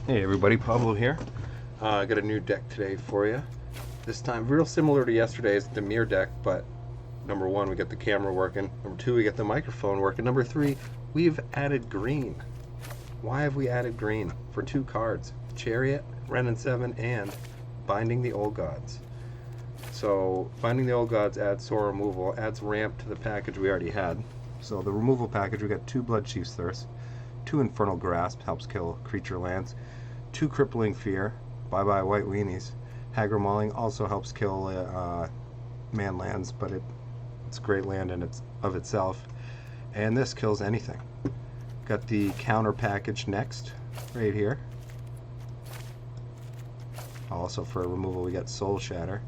Hey everybody, Pablo here. I got a new deck today for you. This time, real similar to yesterday's Demir deck, but number one, we get the camera working. Number two, we get the microphone working. Number three, we've added green. Why have we added green? For 2 cards. Chariot, Ren and 7, and Binding the Old Gods. So, Binding the Old Gods adds Soul Removal, adds ramp to the package we already had. So the removal package, we got 2 Bloodchief's Thirst, 2 Infernal Grasp, helps kill creature lands, 2 Crippling Fear, bye-bye White Weenies. Aggro Mauling also helps kill man lands, but it's a great land in of itself. And this kills anything. Got the counter package next, right here. Also for removal we got Soul Shatter.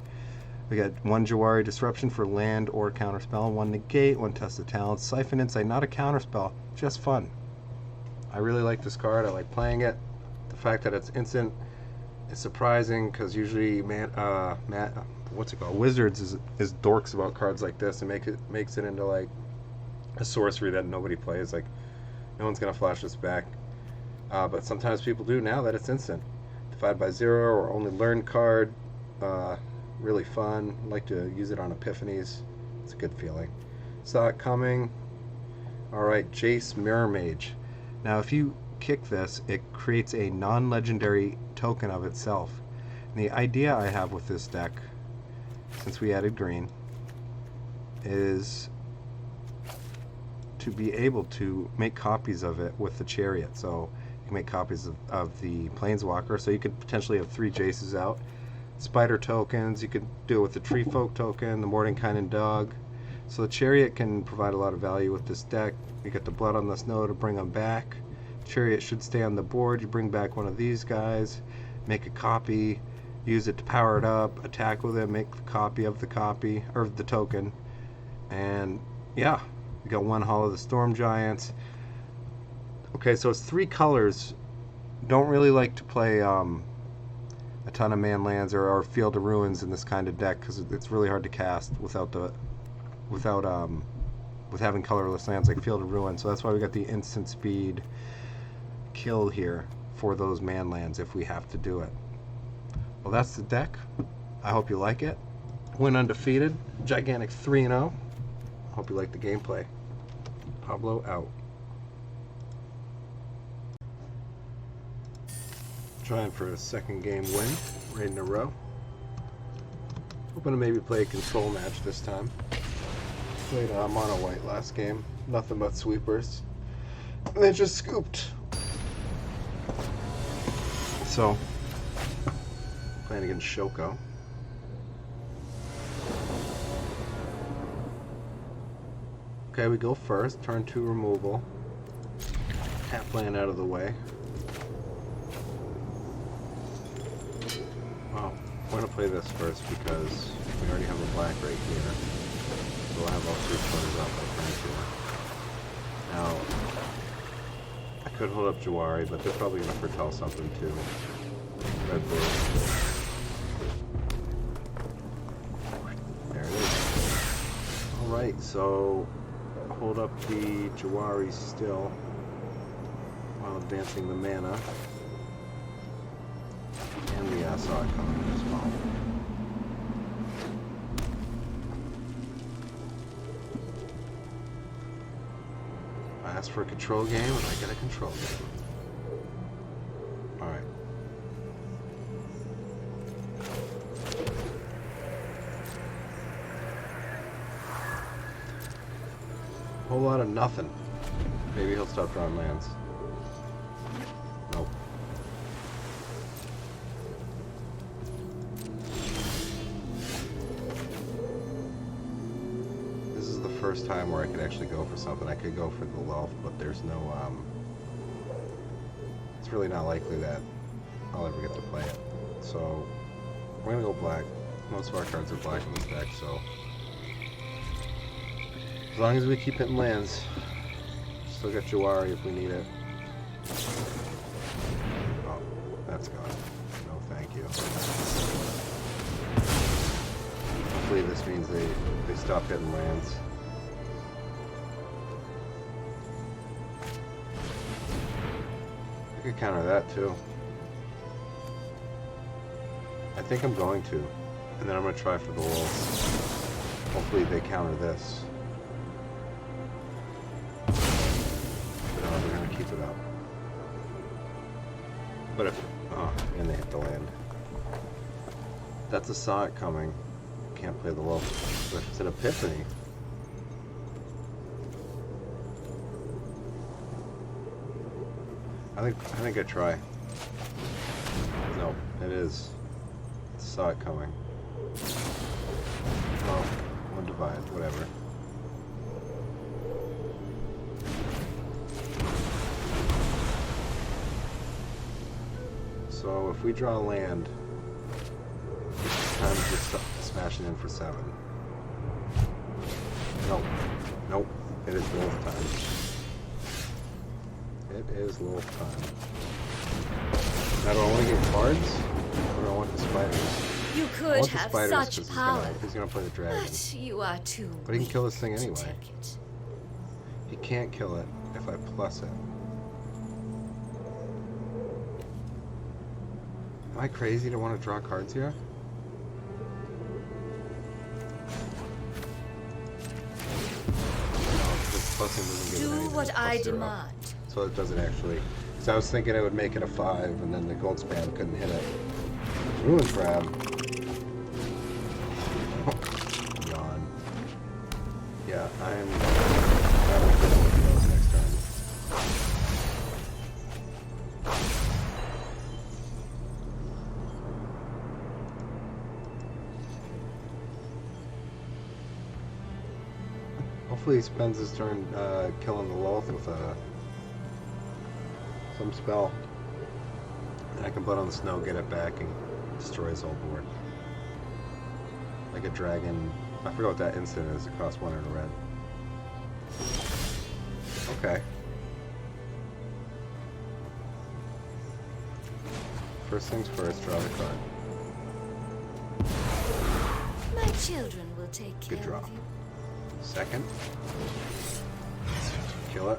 We got 1 Jawari Disruption for land or counterspell, 1 Negate, 1 Test of Talents, Siphon Insight, not a counterspell, just fun. I really like this card, I like playing it. The fact that it's instant is surprising because usually Wizards is dorks about cards like this and makes it into like a sorcery that nobody plays. Like no one's gonna flash this back, but sometimes people do now that it's instant. Divide by 0 or only learn card. Really fun. Like to use it on epiphanies. It's a good feeling. Saw it coming. Alright, Jace Mirror Mage. Now if you kick this, it creates a non-legendary token of itself. And the idea I have with this deck, since we added green, is to be able to make copies of it with the Chariot. So you can make copies of the Planeswalker, so you could potentially have 3 Jaces out. Spider tokens, you could do it with the Tree Folk token, the Mordenkainen and Dog. So the Chariot can provide a lot of value with this deck. You get the Blood on the Snow to bring them back. Chariot should stay on the board. You bring back one of these guys, make a copy, use it to power it up, attack with it, make a copy of the copy, or the token. And yeah, you got 1 Hall of the Storm Giants. Okay, so it's 3 colors. Don't really like to play a ton of man lands or Field of Ruins in this kind of deck because it's really hard to cast without having colorless lands like Field of Ruin. So that's why we got the instant speed kill here for those man lands if we have to do it. Well, that's the deck. I hope you like it. Win undefeated, gigantic 3-0. Hope you like the gameplay. Pablo out. Trying for a 2nd game win right in a row. Hoping to maybe play a control match this time. Played mono white last game, nothing but sweepers. And they just scooped. So, playing against Shoko. Okay, we go first. Turn 2 removal. Tap land out of the way. Well, I'm going to play this first because we already have a black right here. So we'll have all 3 colors out by turn 2. Now, I could hold up Jawari, but they're probably going to foretell something too. Red blue. There it is. Alright, so hold up the Jawari still while advancing the mana. And the saw it coming as well. I asked for a control game and I get a control game. Alright. Whole lot of nothing. Maybe he'll stop drawing lands. Nope. This is the first time where I could actually go for something. I could go for the Lelf, but there's no, it's really not likely that I'll ever get to play it. So, we're gonna go black. Most of our cards are black in this deck, so as long as we keep hitting lands. Still got Jawari if we need it. Oh, that's gone. No, thank you. Hopefully this means they stop hitting lands. I could counter that too. I think I'm going to. And then I'm going to try for the wolves. Hopefully they counter this. No, they're going to keep it up. But if... Oh, and they hit the land. That's a saw it coming. Can't play the wolf. But if it's an epiphany... I think I try. No, it is. Saw it coming. Well, Undefeated, whatever. So if we draw land, it's time to just smash it in for 7. Nope. Nope. It is wolf time. It is wolf time. Now do I want to get cards? Or do I want the spiders? You could have such power. He's gonna play the dragon. But you are too weak. But he can kill this thing anyway. Take it. He can't kill it if I plus it. Am I crazy to want to draw cards here? No, this plussing doesn't give it anything. Do what I demand. So it doesn't actually. Because I was thinking it would make it a 5, and then the gold spam couldn't hit it. Ruin crab. Yawn. Yeah, I'm going to those next turn. Hopefully he spends his turn killing the Loth with some spell. And I can put on the snow, get it back, and destroy his whole board. Like a dragon. I forget what that instant is. It costs 1 in a red. Okay. First things first, draw the card. My children will take care Good draw. of you. Second. Kill it.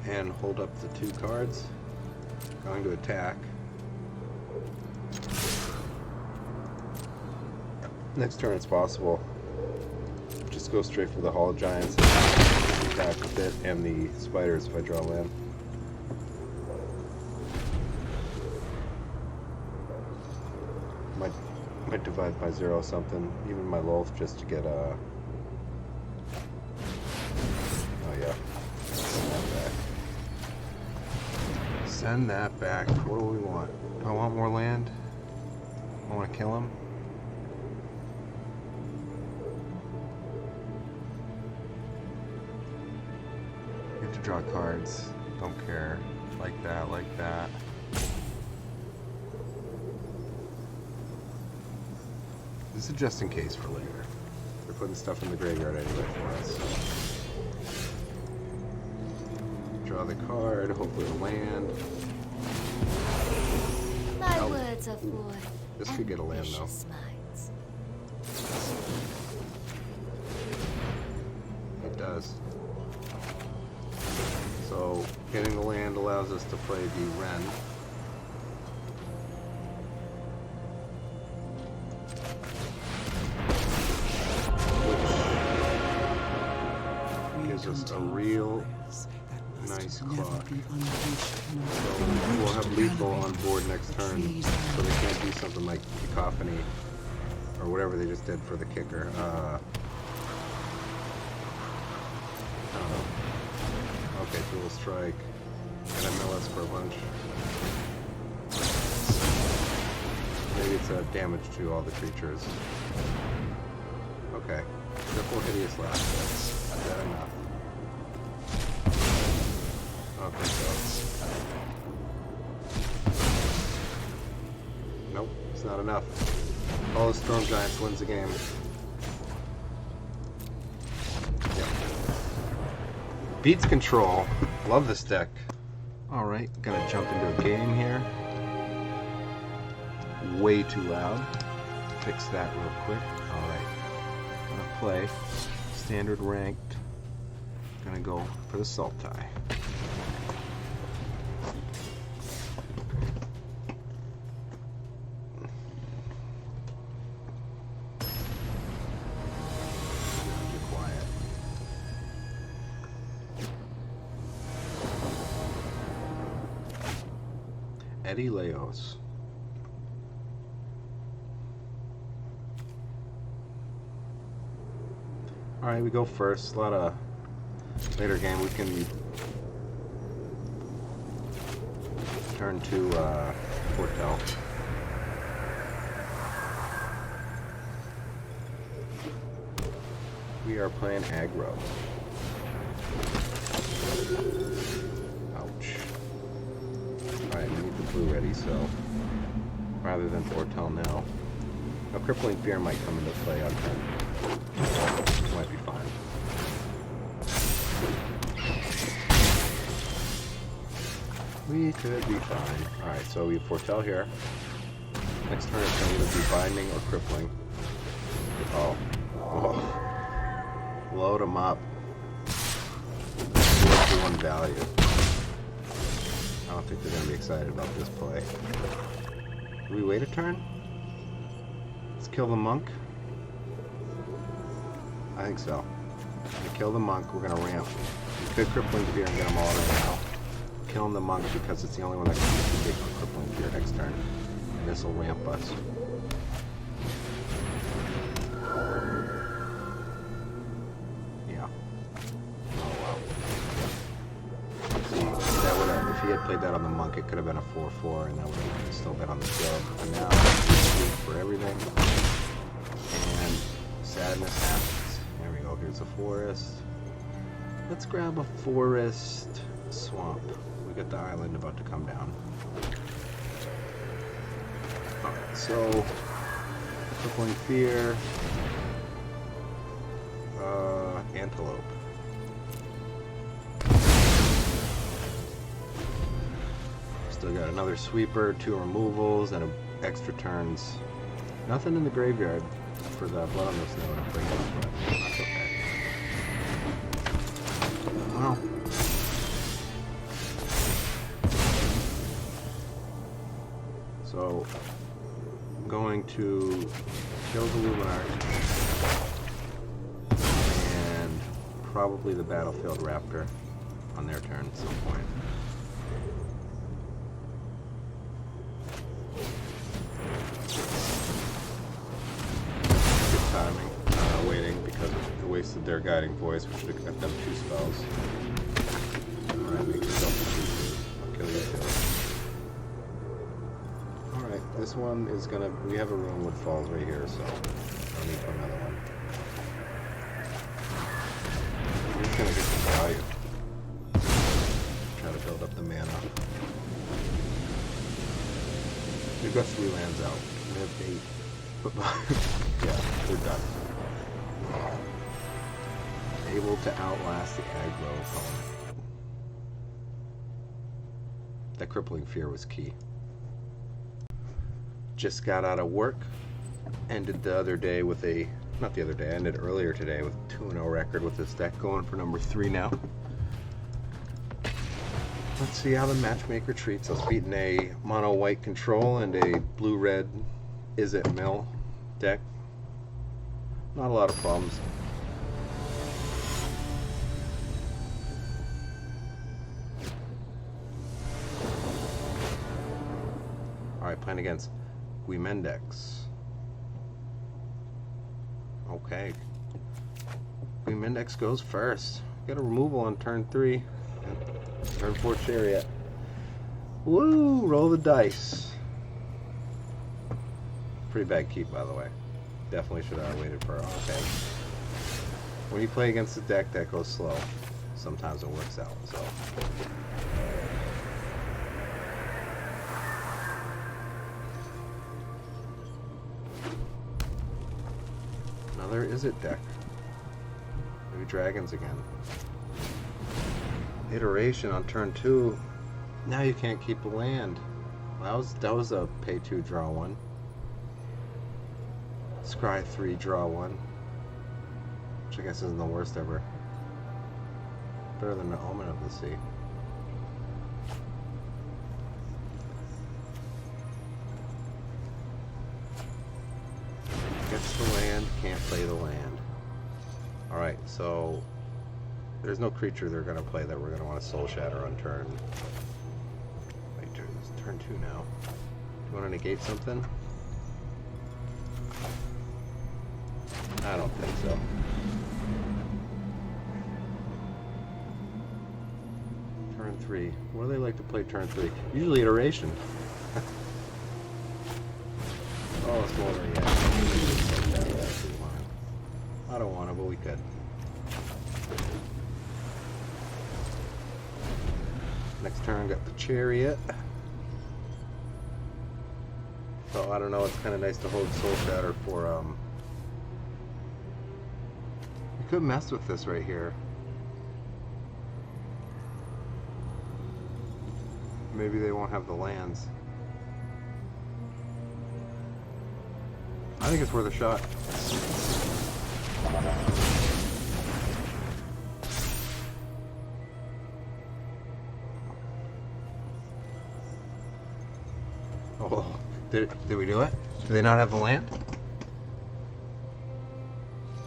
And hold up the 2 cards. Going to attack. Next turn it's possible. Just go straight for the Hall of Giants and attack with it and the spiders if I draw land. Might divide by 0 something, even my Loth just to get a... Oh yeah. Send that back. What do we want? Do I want more land? I want to kill him? You have to draw cards. Don't care. Like that, like that. This is just in case for later. They're putting stuff in the graveyard anyway for us. Draw the card, hopefully a land. My words are for this could get a land though. minds. It does. So getting the land allows us to play the Wren. Which gives us a real nice clock. So we'll have lethal on board next turn, so they can't do something like Cacophony or whatever they just did for the kicker. I don't know. Okay, Dual Strike. And I mill us for a bunch. Maybe it's a damage to all the creatures. Okay. Triple Hideous Laugh. Is that enough? Okay, so. Nope, it's not enough. All the Storm Giants wins the game. Yep. Beats control. Love this deck. Alright, gonna jump into a game here. Way too loud. fix that real quick. Alright. Gonna play standard ranked. Gonna go for the Sultai. Eddie Leos. Alright, we go first. A lot of later game we can turn to Foretell. We are playing Aggro. Ouch. Alright, we need the blue ready, so rather than Foretell now. Now Crippling Fear might come into play on turn. Might be fine. We could be fine. Alright, so we Foretell here. Next turn it's going to either be Binding or Crippling. Oh. Load them up. 4-1 value. I don't think they're going to be excited about this play. Do we wait a turn? Let's kill the monk. I think so. We're gonna kill the monk, we're going to ramp. We could Crippling Fear and get them all right now. Killing the monk because it's the only one that can get the big Crippling Fear next turn. And this will ramp us. Yeah. Oh wow. See, that would have, if he had played that on the monk, it could have been a 4-4 and that would have still been on the field. But now, for everything. And sadness happens. There we go, here's a forest. Let's grab a forest swamp. We got the island about to come down. Alright, so Crippling Fear, Antelope. Still got another sweeper, 2 removals, and extra turns. Nothing in the graveyard for the Blood on the Snow to bring up, but that's okay. Well. So, I'm going to kill the Luminarch and probably the Battlefield Raptor on their turn at some point. Good timing. Waiting because it wasted their Guiding Voice, which should have kept them 2 spells. Alright, make yourself a 2-2. I'll kill you too. This one is gonna, we have a Runewood Falls right here, so I'll need another one. We're just gonna get some value. Try to build up the mana. We've got 3 lands out. We have 8. Yeah, we're done. Able to outlast the aggro opponent. That Crippling Fear was key. Just got out of work. Ended the other day with a, not the other day, ended earlier today with a 2-0 record with this deck, going for number 3 now. Let's see how the matchmaker treats us. Beating a mono white control and a blue red Is It Mill deck. Not a lot of problems. Alright, playing against Guimendex. Okay. Guimendex goes first. Got a removal on turn 3. Turn 4 Chariot. Woo! Roll the dice. Pretty bad keep, by the way. Definitely should have waited for. Okay. When you play against a deck that goes slow, sometimes it works out. So. Another Is It deck. Maybe dragons again. Iteration on turn 2. Now you can't keep a land. That was a pay 2 draw 1. Scry 3, draw 1. Which I guess isn't the worst ever. Better than the Omen of the Sea. Gets the land, can't play the land. Alright, so there's no creature they're going to play that we're going to want to Soul Shatter on turn. Wait, it's turn 2 now. Do you want to negate something? I don't think so. Turn 3. What do they like to play turn 3? Usually iteration. Oh, it's more than yet. I don't want to, but we could. Next turn, got the Chariot. So I don't know. It's kind of nice to hold Soul Shatter for. You could mess with this right here. Maybe they won't have the lands. I think it's worth a shot. Oh, did we do it? Do they not have the land?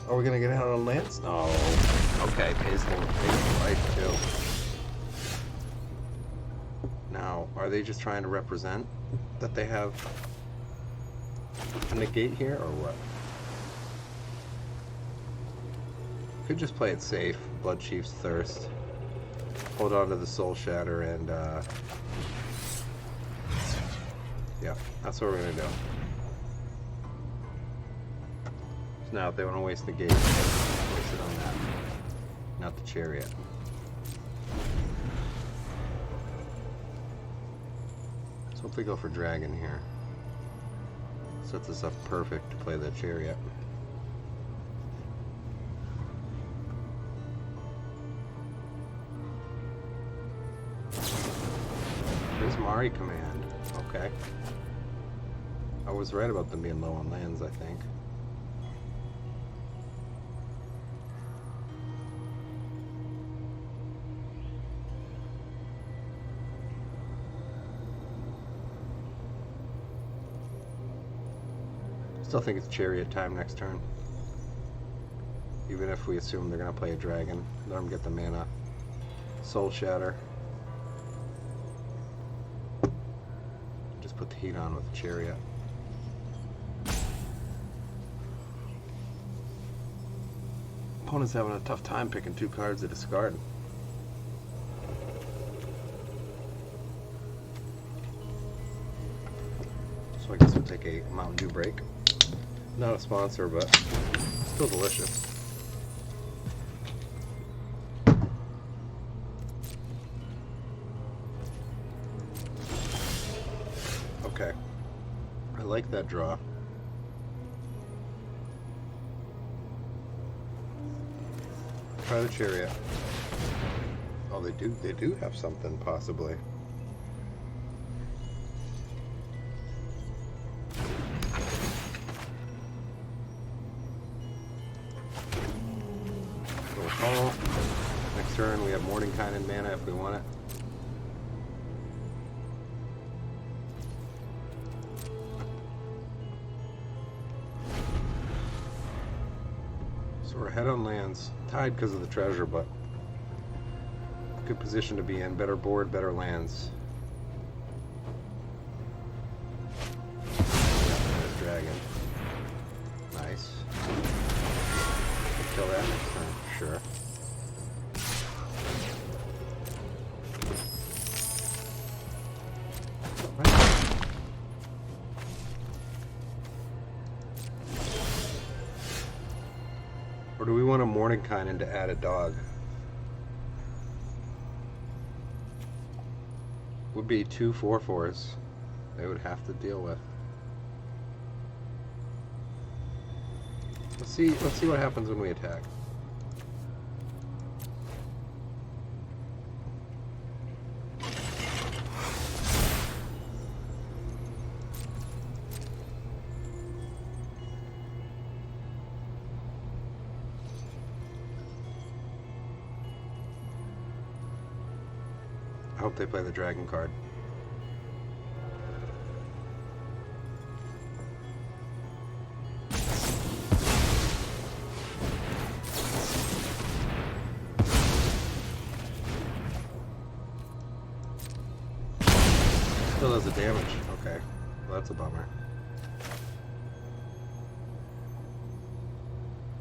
Are we gonna get out on lands? No. Okay, pays the life too. Now, are they just trying to represent that they have a negate here, or what? Could just play it safe. Blood Chief's Thirst. Hold on to the Soul Shatter and, yeah, that's what we're gonna do. So now, if they want to waste the gate, waste it on that. Not the Chariot. So if they go for Dragon here, sets us up perfect to play the Chariot. There's Mari Command. Okay. I was right about them being low on lands, I think. Still think it's Chariot time next turn. Even if we assume they're going to play a Dragon. Let them get the mana. Soul Shatter. Just put the heat on with the Chariot. Opponent's having a tough time picking 2 cards to discard. So I guess we'll take a Mountain Dew break. Not a sponsor, but still delicious. Okay. I like that draw. Try the Chariot. Oh, they do have something, possibly. Call. Next turn we have Mordenkainen and mana if we want it. So we're ahead on lands. Tied because of the treasure, but good position to be in. Better board, better lands. There's Dragon. Nice. Kill that next turn, sure. Or do we want a Mordenkainen to add a dog? Would be 2 4/4s they would have to deal with. Let's see what happens when we attack. hope they play the dragon card. Still does the damage. Okay. Well, that's a bummer.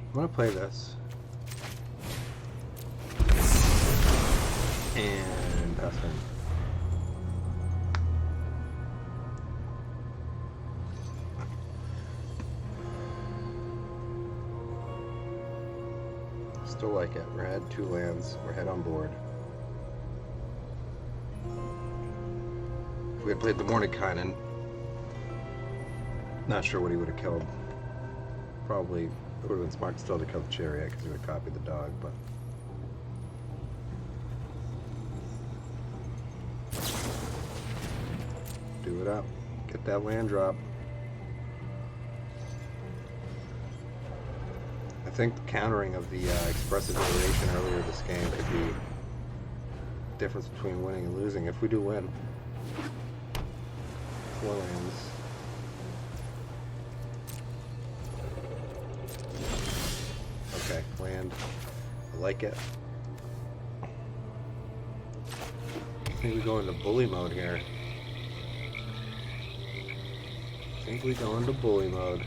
I'm gonna play this. And pass turn. Still like it. We're ahead 2 lands. We're ahead on board. If we had played the Mordenkainen, not sure what he would have killed. Probably it would have been smart still to kill the Chariot because he would have copied the dog, but. Do it up. Get that land drop. I think the countering of the expressive iteration earlier this game could be the difference between winning and losing if we do win. 4 lands. Okay, land. I like it. I think we go into bully mode here. I think we go into bully mode.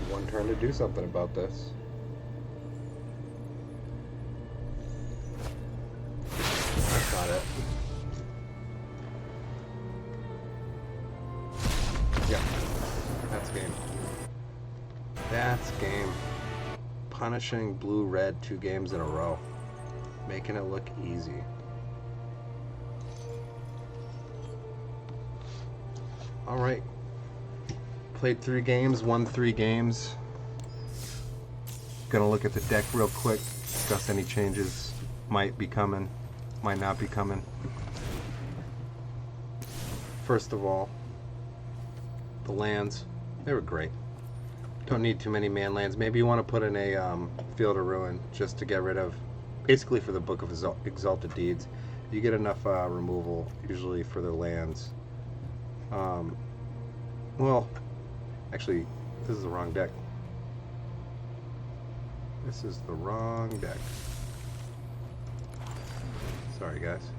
One turn to do something about this. That's not it. Yeah, that's game. That's game. Punishing blue-red 2 games in a row. Making it look easy. Alright. Played 3 games, won 3 games. Gonna look at the deck real quick, discuss any changes might be coming, might not be coming. First of all, the lands, they were great. Don't need too many man lands. Maybe you want to put in a Field of Ruin just to get rid of, basically for the Book of Exalted Deeds. You get enough removal usually for the lands. Well, actually, this is the wrong deck. This is the wrong deck. Sorry, guys.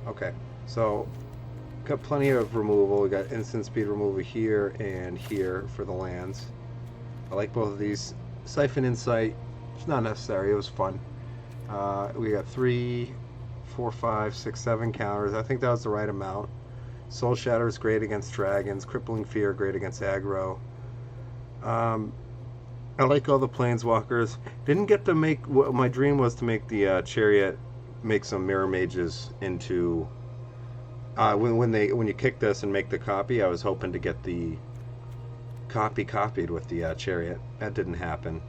Okay, so got plenty of removal. We got instant speed removal here and here for the lands. I like both of these. Siphon Insight, it's not necessary. It was fun. We got 3, 4, 5, 6, 7 counters. I think that was the right amount. Soul Shatter is great against dragons. Crippling Fear great against aggro. I like all the Planeswalkers. Didn't get to make. What my dream was to make the Chariot make some mirror mages into. When you kick this and make the copy, I was hoping to get the copy copied with the Chariot. That didn't happen.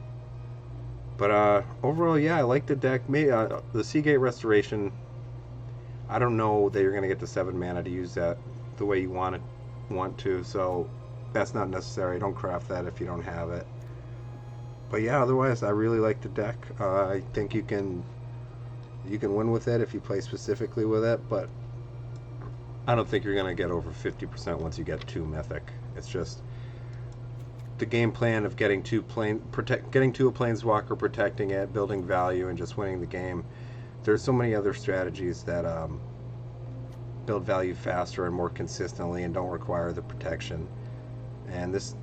But overall, yeah, I like the deck. The Seagate Restoration. I don't know that you're going to get the 7 mana to use that the way you want to, so that's not necessary. Don't craft that if you don't have it. But yeah, otherwise, I really like the deck. I think you can win with it if you play specifically with it, but I don't think you're going to get over 50% once you get 2 Mythic. It's just the game plan of getting to a Planeswalker, protecting it, building value, and just winning the game. There's so many other strategies that build value faster and more consistently and don't require the protection. And this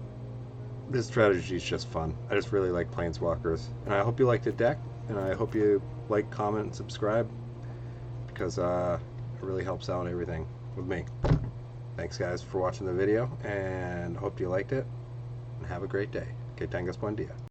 strategy is just fun. I just really like Planeswalkers. And I hope you like the deck, and I hope you like, comment, and subscribe, because it really helps out everything with me. Thanks, guys, for watching the video, and hope you liked it, and have a great day. Que tengas buen día.